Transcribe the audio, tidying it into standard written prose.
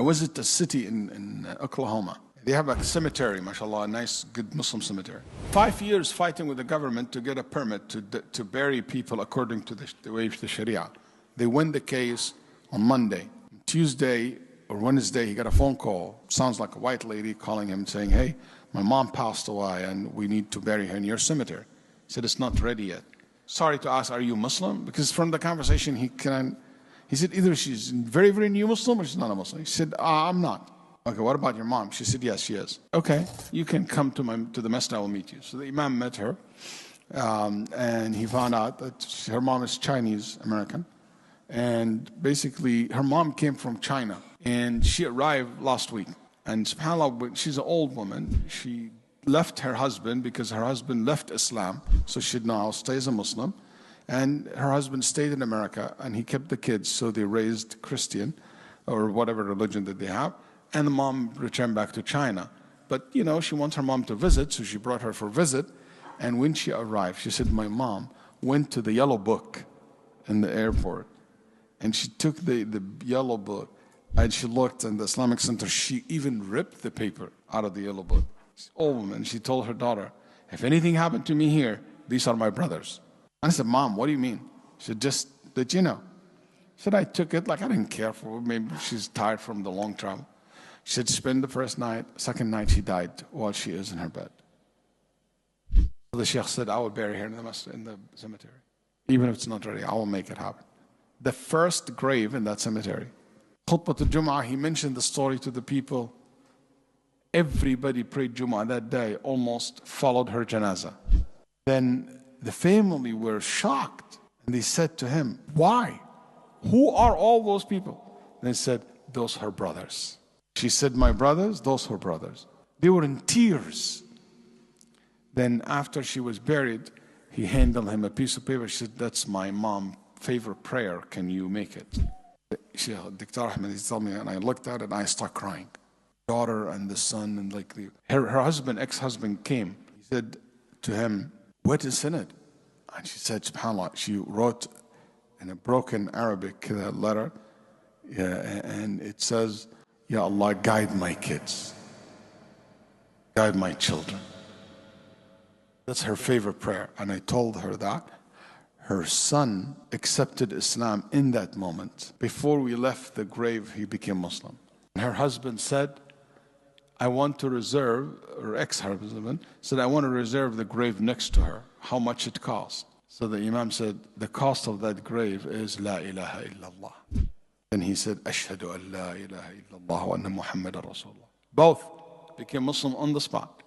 I visited a city in Oklahoma. They have a cemetery, mashallah, a nice, good Muslim cemetery. 5 years fighting with the government to get a permit to bury people according to the way of the Sharia. They win the case on Monday. Tuesday or Wednesday, he got a phone call. Sounds like a white lady calling him saying, hey, my mom passed away and we need to bury her in your cemetery. He said, it's not ready yet. Sorry to ask, are you Muslim? Because from the conversation, he said, either she's very, very new Muslim or she's not a Muslim. He said, I'm not. Okay, what about your mom? She said, yes, she is. Okay, you can come to the masjid, I will meet you. So the Imam met her, and he found out that her mom is Chinese American. And basically, her mom came from China, and she arrived last week. And subhanAllah, she's an old woman. She left her husband because her husband left Islam, so she now stays a Muslim. And her husband stayed in America, and he kept the kids, so they raised Christian, or whatever religion that they have. And the mom returned back to China. But, you know, she wants her mom to visit, so she brought her for a visit. And when she arrived, she said, my mom went to the yellow book in the airport. And she took the yellow book, and she looked in the Islamic Center. She even ripped the paper out of the yellow book. She's an old woman. She told her daughter, if anything happened to me here, these are my brothers. I said, Mom, what do you mean? She said, just that you know. She said, I took it like I didn't care for her. Maybe she's tired from the long travel. She said, spend the first night. Second night, she died while she is in her bed. So the Sheikh said, I will bury her in the cemetery. Even if it's not ready, I will make it happen. The first grave in that cemetery. Khutbah al-Jum'ah, he mentioned the story to the people. Everybody prayed Jum'ah that day, almost followed her janazah. Then the family were shocked. And they said to him, why? Who are all those people? And they said, those are her brothers. She said, my brothers, those are her brothers. They were in tears. Then after she was buried, he handed him a piece of paper. She said, that's my mom's favorite prayer. Can you make it? Dr. Ahmed, he told me, and I looked at it and I started crying. Daughter and the son, and like her husband, ex-husband came. He said to him, what is in it? And she said, subhanAllah, she wrote in a broken Arabic letter, and it says, Ya Allah, guide my kids, guide my children. That's her favorite prayer. And I told her that. Her son accepted Islam in that moment. Before we left the grave, he became Muslim. And her husband said, I want to reserve, or ex-husband said, I want to reserve the grave next to her. How much it costs? So the Imam said, the cost of that grave is La ilaha illallah. Then he said, Ashhadu an la ilaha illallah wa anna Muhammadan Rasulullah. Both became Muslim on the spot.